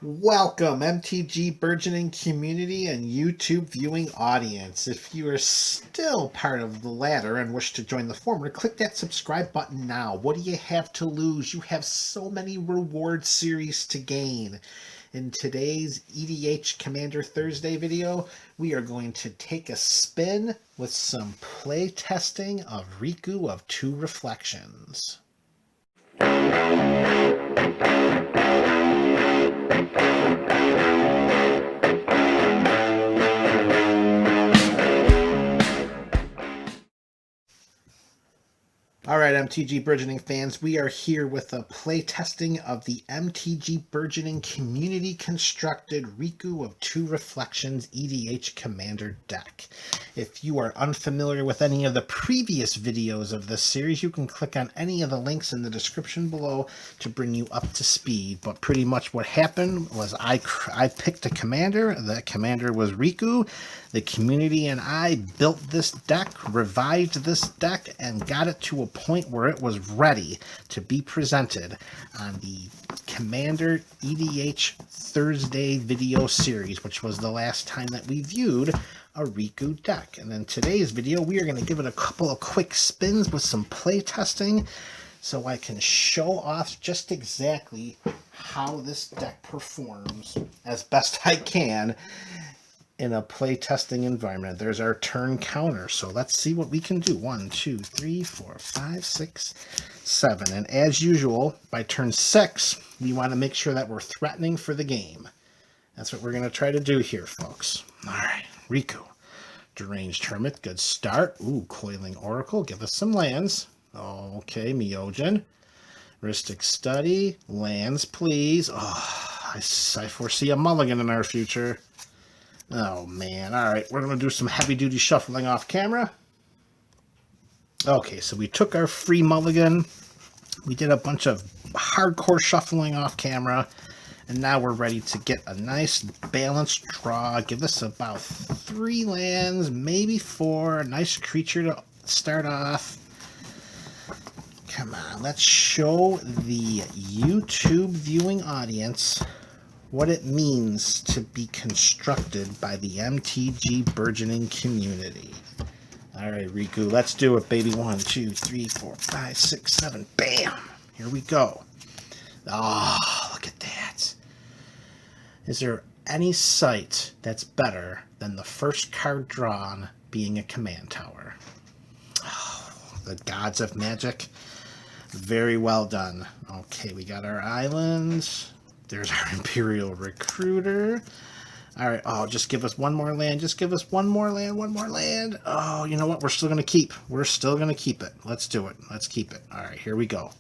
Welcome, MTG Burgeoning community and YouTube viewing audience. If you are still part of the latter and wish to join the former, click that subscribe button now. What do you have to lose? You have so many reward series to gain. In today's EDH Commander Thursday video, we are going to take a spin with some play testing of Riku of Two Reflections. Alright, MTG Burgeoning fans, we are here with a playtesting of the MTG Burgeoning community constructed Riku of Two Reflections EDH Commander deck. If you are unfamiliar with any of the previous videos of this series, you can click on any of the links in the description below to bring you up to speed. But pretty much what happened was I picked a commander. The commander was Riku. The community and I built this deck, revised this deck, and got it to a point where it was ready to be presented on the Commander EDH Thursday video series, which was the last time that we viewed a Riku deck. And in today's video, we are going to give it a couple of quick spins with some play testing so I can show off just exactly how this deck performs as best I can in a play testing environment. There's our turn counter, so let's see what we can do. 1, 2, 3, 4, 5, 6, 7. And as usual, by turn 6, we want to make sure that we're threatening for the game. That's what we're going to try to do here, folks. All right, Riku. Deranged Hermit, good start. Ooh, Coiling Oracle, give us some lands. Okay, Myojin. Ristic Study, lands, please. Oh, I foresee a mulligan in our future. Oh, man. All right, we're going to do some heavy-duty shuffling off camera. Okay, so we took our free mulligan. We did a bunch of hardcore shuffling off camera. And now we're ready to get a nice balanced draw. Give us about 3 lands, maybe 4. A nice creature to start off. Come on, let's show the YouTube viewing audience what it means to be constructed by the MTG Burgeoning community. All right, Riku, let's do it, baby. 1, 2, 3, 4, 5, 6, 7. Bam! Here we go. Oh, look at that. Is there any sight that's better than the first card drawn being a command tower? Oh, the gods of magic. Very well done. Okay, we got our islands. There's our Imperial Recruiter. All right. Oh, just give us one more land. Just give us one more land. One more land. Oh, you know what? We're still going to keep. We're still going to keep it. Let's do it. Let's keep it. All right. Here we go.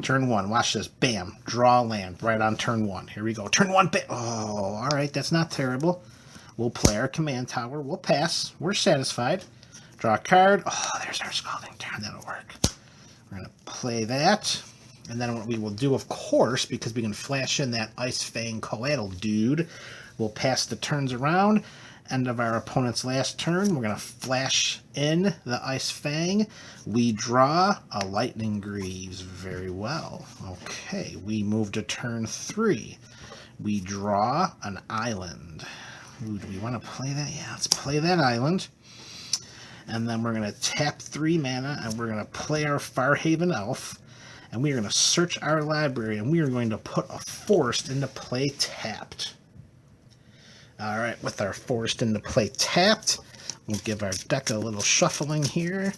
Turn 1. Watch this. Bam. Draw land right on turn 1. Here we go. Turn 1. Bam. Oh, all right. That's not terrible. We'll play our command tower. We'll pass. We're satisfied. Draw a card. Oh, there's our Scalding Tarn. That'll work. We're going to play that. And then what we will do, of course, because we can flash in that Ice Fang Coatl dude, we'll pass the turns around. End of our opponent's last turn, we're going to flash in the Ice Fang. We draw a Lightning Greaves. Very well. Okay, we move to turn 3. We draw an island. Ooh, do we want to play that? Yeah, let's play that island. And then we're going to tap 3 mana, and we're going to play our Farhaven Elf. And we are going to search our library, and we are going to put a forest into play tapped. All right, with our forest into play tapped, we'll give our deck a little shuffling here.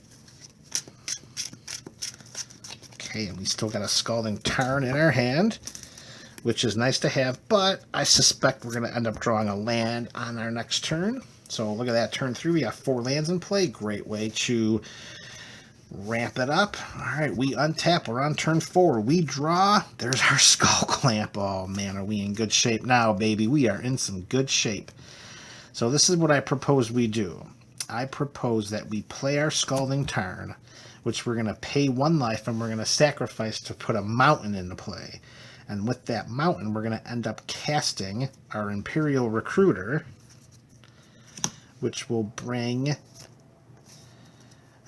Okay, and we still got a Scalding Tarn in our hand, which is nice to have, but I suspect we're going to end up drawing a land on our next turn. So look at that, turn 3, we got 4 lands in play. Great way to ramp it up. All right, we untap. We're on turn 4. We draw. There's our Skull Clamp. Oh, man, are we in good shape now, baby? We are in some good shape. So this is what I propose we do. I propose that we play our Scalding Tarn, which we're going to pay 1 life, and we're going to sacrifice to put a mountain into play. And with that mountain, we're going to end up casting our Imperial Recruiter, which will bring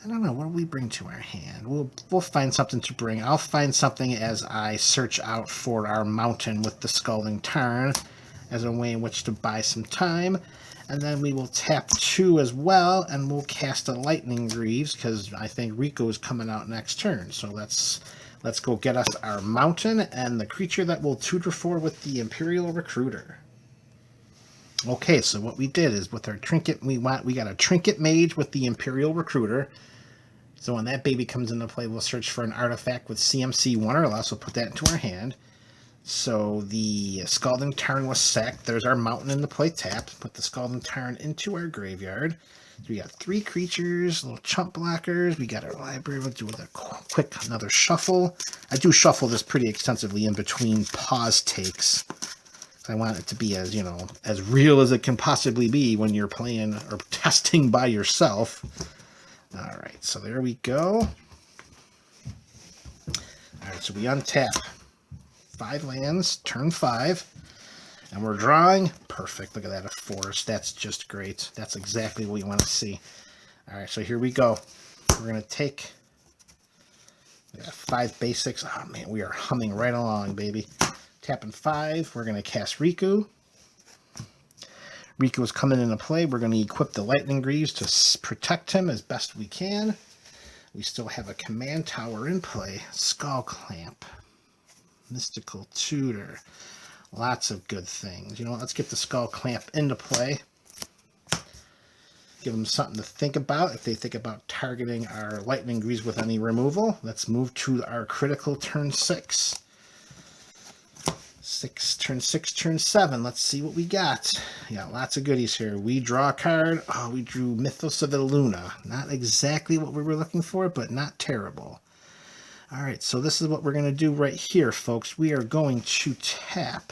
I don't know, what do we bring to our hand? We'll find something to bring. I'll find something as I search out for our mountain with the Scalding Tarn as a way in which to buy some time. And then we will tap 2 as well, and we'll cast a Lightning Greaves, because I think Riku is coming out next turn. So let's go get us our mountain and the creature that we'll tutor for with the Imperial Recruiter. Okay, so what we did is with our trinket, we got a Trinket Mage with the Imperial Recruiter. So when that baby comes into play, we'll search for an artifact with CMC 1 or less. We'll put that into our hand. So the Scalding Tarn was sacked. There's our mountain in the play tapped. Put the Scalding Tarn into our graveyard. So we got 3 creatures, little chump blockers. We got our library. We'll do a quick another shuffle. I do shuffle this pretty extensively in between pause takes. I want it to be as, as real as it can possibly be when you're playing or testing by yourself. All right, so there we go. All right, so we untap 5 lands, turn 5, and we're drawing. Perfect. Look at that, a forest. That's just great. That's exactly what we want to see. All right, so here we go. We're going to take 5 basics. Oh, man, we are humming right along, baby. Tapping 5. We're going to cast Riku. Riku is coming into play. We're going to equip the Lightning Greaves to protect him as best we can. We still have a command tower in play. Skull Clamp. Mystical Tutor. Lots of good things. Let's get the Skull Clamp into play. Give them something to think about if they think about targeting our Lightning Greaves with any removal. Let's move to our critical turn 6. Turn 6, turn 7. Let's see what we got. Yeah, lots of goodies here. We draw a card. Oh, we drew Mythos of Illuna. Not exactly what we were looking for, but not terrible. All right, so this is what we're going to do right here, folks. We are going to tap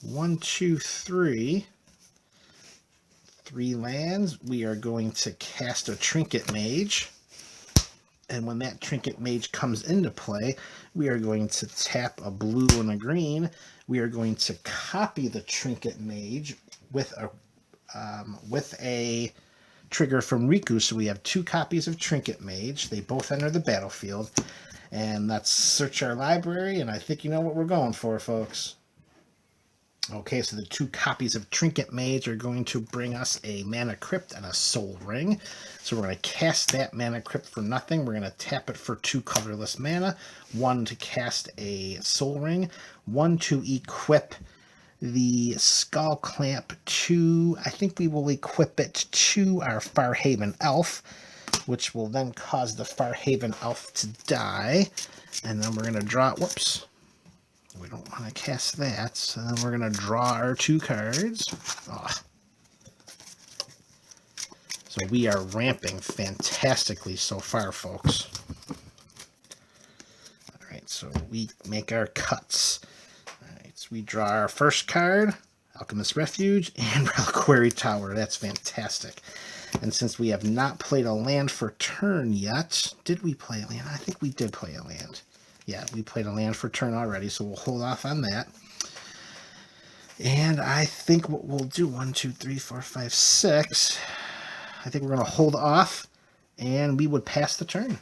1, 2, 3. 3 lands. We are going to cast a Trinket Mage. And when that Trinket Mage comes into play, we are going to tap a blue and a green. We are going to copy the Trinket Mage with a trigger from Riku. So we have 2 copies of Trinket Mage. They both enter the battlefield. And let's search our library, and I think you know what we're going for, folks. Okay, so the 2 copies of Trinket Mage are going to bring us a Mana Crypt and a Soul Ring. So we're going to cast that Mana Crypt for nothing. We're going to tap it for 2 colorless mana. 1 to cast a Soul Ring. 1 to equip the Skull Clamp to, I think we will equip it to our Farhaven Elf, which will then cause the Farhaven Elf to die. And then we're going to draw, whoops. We don't want to cast that, so then we're going to draw our 2 cards. Oh. So we are ramping fantastically so far, folks. All right, so we make our cuts. All right, so we draw our first card, Alchemist Refuge, and Reliquary Tower. That's fantastic. And since we have not played a land for turn yet, did we play a land? I think we did play a land. Yeah, we played a land for turn already, so we'll hold off on that. And I think what we'll do, 1, 2, 3, 4, 5, 6, I think we're going to hold off, and we would pass the turn.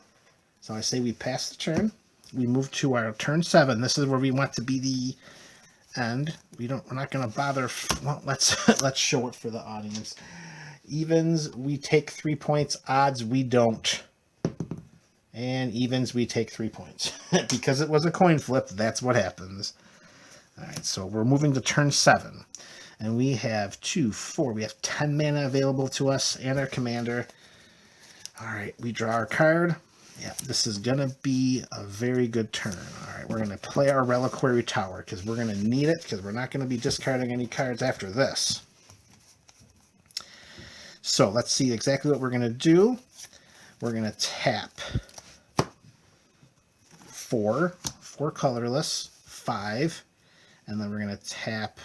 So I say we pass the turn. We move to our turn 7. This is where we want to be the end. We're not going to bother. Well, let's show it for the audience. Evens, we take 3 points. Odds, we don't. And evens, we take 3 points. Because it was a coin flip, that's what happens. All right, so we're moving to turn 7. And we have 2, 4. We have 10 mana available to us and our commander. All right, we draw our card. Yeah, this is going to be a very good turn. All right, we're going to play our Reliquary Tower because we're going to need it because we're not going to be discarding any cards after this. So let's see exactly what we're going to do. We're going to tap 4 colorless, 5, and then we're going to tap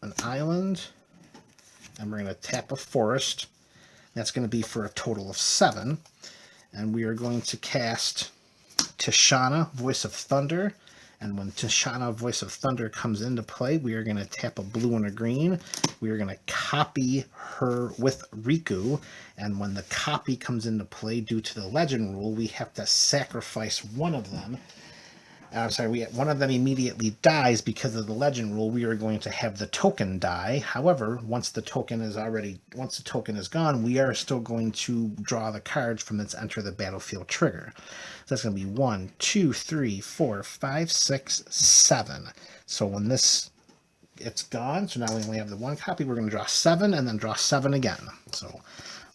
an island, and we're going to tap a forest. That's going to be for a total of 7. And we are going to cast Tishana, Voice of Thunder, And when Tishana, Voice of Thunder, comes into play, we are going to tap a blue and a green. We are going to copy her with Riku. And when the copy comes into play, due to the legend rule, we have to sacrifice one of them. I'm sorry, one of them immediately dies because of the legend rule. We are going to have the token die. However, once the token is gone, we are still going to draw the cards from its enter the battlefield trigger. So that's going to be 1, 2, 3, 4, 5, 6, 7. So when it's gone, so now we only have the one copy, we're going to draw 7 and then draw 7 again. So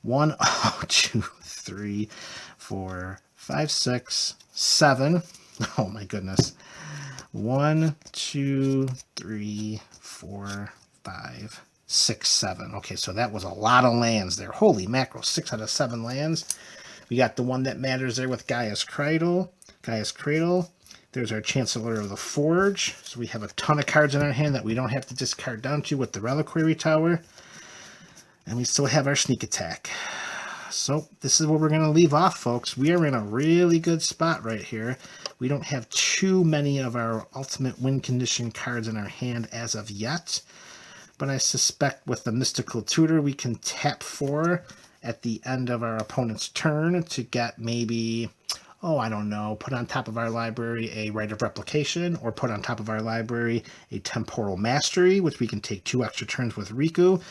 1, 2, 3, 4, 5, 6, 7. Oh my goodness. 1, 2, 3, 4, 5, 6, 7. Okay, so that was a lot of lands there. Holy mackerel, 6 out of 7 lands. We got the one that matters there with Gaia's Cradle. There's our Chancellor of the Forge. So we have a ton of cards in our hand that we don't have to discard down to with the Reliquary Tower. And we still have our Sneak Attack. So this is where we're going to leave off, folks. We are in a really good spot right here. We don't have too many of our ultimate win condition cards in our hand as of yet. But I suspect with the Mystical Tutor, we can tap 4 at the end of our opponent's turn to get maybe, I don't know, put on top of our library a Rite of Replication, or put on top of our library a Temporal Mastery, which we can take 2 extra turns with Riku.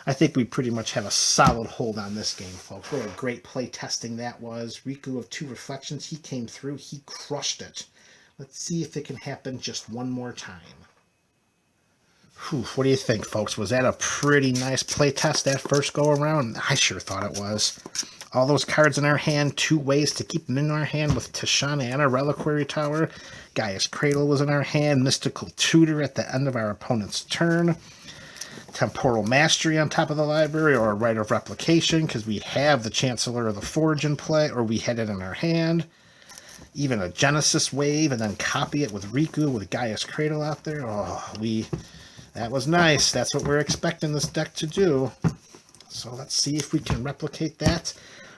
I think we pretty much have a solid hold on this game, folks. What a great play testing that was. Riku of 2 Reflections, he came through. He crushed it. Let's see if it can happen just one more time. Whew, what do you think, folks? Was that a pretty nice play test that first go around? I sure thought it was. All those cards in our hand, 2 ways to keep them in our hand with Tishana and our Reliquary Tower. Gaia's Cradle was in our hand. Mystical Tutor at the end of our opponent's turn. Temporal Mastery on top of the library, or a Rite of Replication, because we have the Chancellor of the Forge in play, or we had it in our hand. Even a Genesis Wave, and then copy it with Riku with Gaia's Cradle out there. That was nice. That's what we're expecting this deck to do. So let's see if we can replicate that,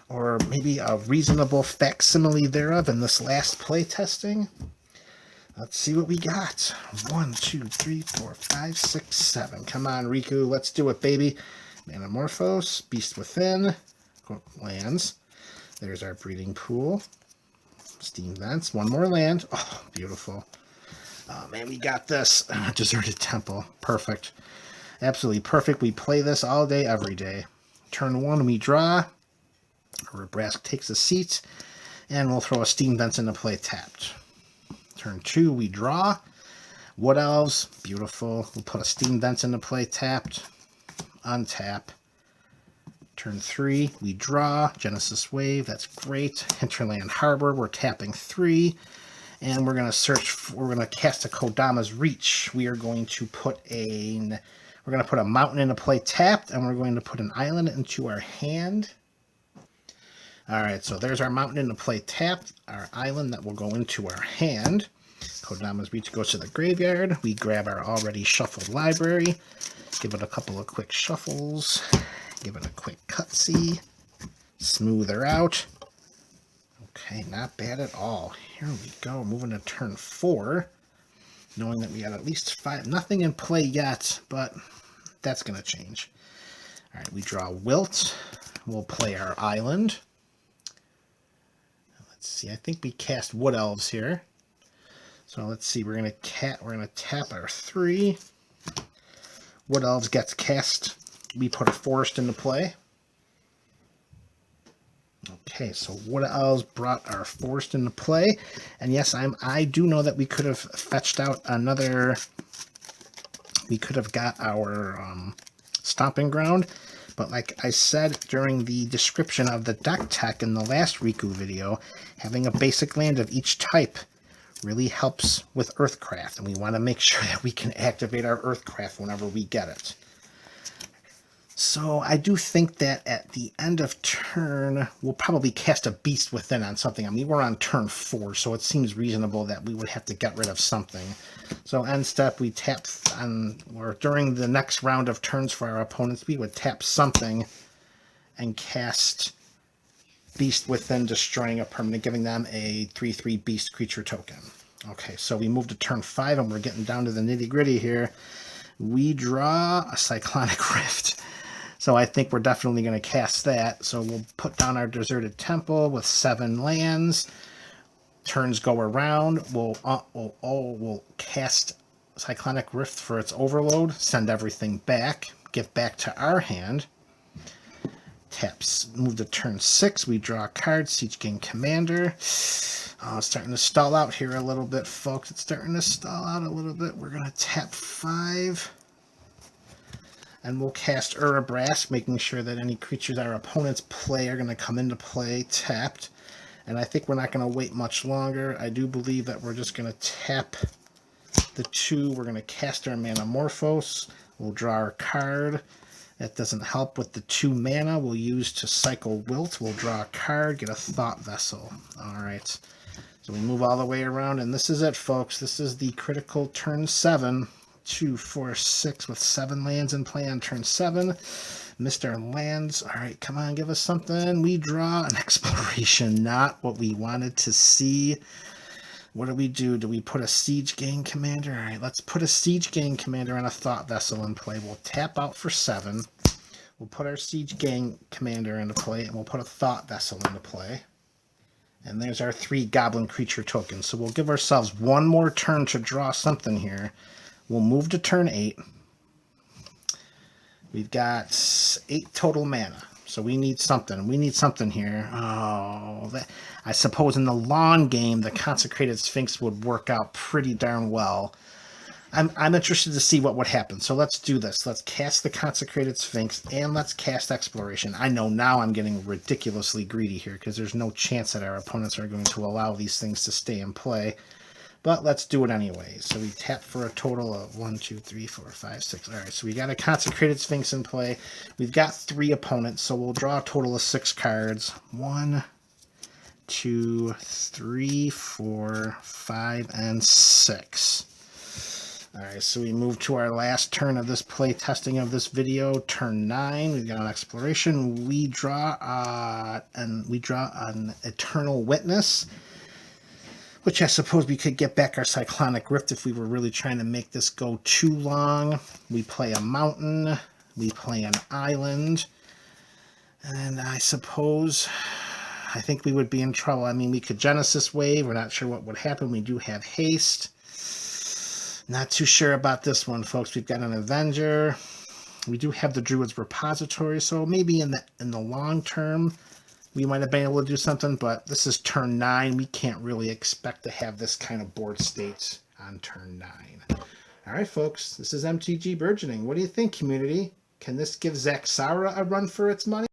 or maybe a reasonable facsimile thereof in this last play testing. Let's see what we got. 1, 2, 3, 4, 5, 6, 7. Come on, Riku. Let's do it, baby. Manamorphose, Beast Within, lands. There's our Breeding Pool. Steam Vents. One more land. Oh, beautiful. Oh, man, we got this. Deserted Temple. Perfect. Absolutely perfect. We play this all day, every day. Turn 1, we draw. Rabrask takes a seat. And we'll throw a Steam Vents into play tapped. Turn 2, we draw. Wood Elves, beautiful. We'll put a Steam Vents into play tapped. Untap. Turn 3, we draw. Genesis Wave, that's great. Hinterland Harbor, we're tapping 3. And we're going to cast a Kodama's Reach. We are going to put a mountain into play tapped, and we're going to put an island into our hand. Alright, so there's our mountain into play tapped, our island that will go into our hand. Kodama's Reach goes to the graveyard. We grab our already shuffled library, give it a couple of quick shuffles, give it a quick cutsy, smooth her out. Okay, not bad at all. Here we go, moving to turn 4, knowing that we had at least 5, nothing in play yet, but that's going to change. Alright, we draw Wilt, we'll play our island. Let's see, I think we cast Wood Elves here. So let's see, we're gonna tap our 3. Wood Elves gets cast. We put a forest into play. Okay, so Wood Elves brought our forest into play. And yes, I do know that we could have fetched out another. We could have got our Stomping Ground. But like I said during the description of the deck tech in the last Riku video, having a basic land of each type really helps with Earthcraft, and we want to make sure that we can activate our Earthcraft whenever we get it. So I do think that at the end of turn, we'll probably cast a Beast Within on something. I mean, we're on turn 4, so it seems reasonable that we would have to get rid of something. So end step, we tap on, or during the next round of turns for our opponents, we would tap something and cast Beast Within, destroying a permanent, giving them a 3/3 Beast creature token. Okay, so we move to turn 5, and we're getting down to the nitty-gritty here. We draw a Cyclonic Rift. So I think we're definitely going to cast that. So we'll put down our Deserted Temple with 7 lands. Turns go around. We'll cast Cyclonic Rift for its overload. Send everything back. Get back to our hand. Taps. Move to turn 6. We draw a card. Siege Gang Commander. Oh, it's starting to stall out here a little bit, folks. It's starting to stall out a little bit. We're going to tap 5. And we'll cast Urabrask, making sure that any creatures our opponents play are going to come into play tapped. And I think we're not going to wait much longer. I do believe that we're just going to tap the 2. We're going to cast our Manamorphose. We'll draw our card. That doesn't help with the 2 mana we'll use to cycle Wilt. We'll draw a card, get a Thought Vessel. All right. So we move all the way around, and this is it, folks. This is the critical turn 7. 2, 4, 6 with 7 lands in play on turn 7. Missed our lands. All right, come on, give us something. We draw an Exploration, not what we wanted to see. What do? Do we put a Siege Gang Commander? All right, let's put a Siege Gang Commander and a Thought Vessel in play. We'll tap out for 7. We'll put our Siege Gang Commander into play, and we'll put a Thought Vessel into play. And there's our 3 Goblin Creature tokens. So we'll give ourselves one more turn to draw something here. We'll move to turn 8. We've got 8 total mana. So we need something. We need something here. Oh, I suppose in the long game, the Consecrated Sphinx would work out pretty darn well. I'm interested to see what would happen. So let's do this. Let's cast the Consecrated Sphinx, and let's cast Exploration. I know now I'm getting ridiculously greedy here, because there's no chance that our opponents are going to allow these things to stay in play. But let's do it anyway. So we tap for a total of 1, 2, 3, 4, 5, 6. All right, so we got a Consecrated Sphinx in play. We've got 3 opponents, so we'll draw a total of 6 cards. 1, 2, 3, 4, 5, and 6. All right, so we move to our last turn of this play testing of this video. Turn 9, we've got an Exploration. We draw an Eternal Witness, which I suppose we could get back our Cyclonic Rift if we were really trying to make this go too long. We play a mountain. We play an island. And I think we would be in trouble. I mean, we could Genesis Wave. We're not sure what would happen. We do have haste. Not too sure about this one, folks. We've got an Avenger. We do have the Druid's Repository, so maybe in the long term, we might have been able to do something, but this is turn 9. We can't really expect to have this kind of board state on turn 9. All right, folks, this is MTG Burgeoning. What do you think, community? Can this give Zaxara a run for its money?